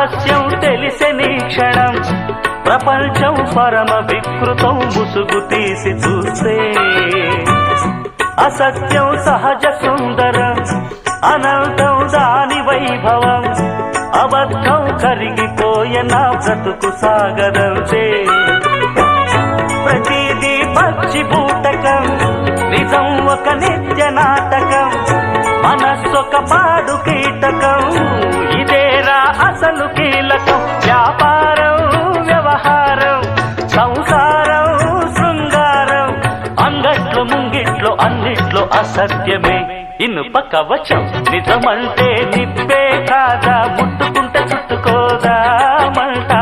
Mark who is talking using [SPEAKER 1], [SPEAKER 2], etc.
[SPEAKER 1] రహస్యం తెలిసెని క్షణం ప్రపంచం పరమ వికృతం ముసుగు తీసి చూస్తే అసత్యం సహజ సుందరం అనంతం దాని వైభవం అబద్ధం కరిగిపోయే నా బ్రతుకు సాగరంతే ప్రతిదీ పచ్చి బూటకం నిజం ఒక నిత్య నాటకం మనస్సొక పాడు కీటకం ఇదేరా అసలు కీలకం వ్యాపారం వ్యవహారం సంసారం శృంగారం అంగట్లో ముంగిట్లో అన్నిట్లో అసత్యమే ఇనుప కవచం నిజమంటే నిప్పే కాదా ముట్టుకుంటే చుట్టుకోదా మంట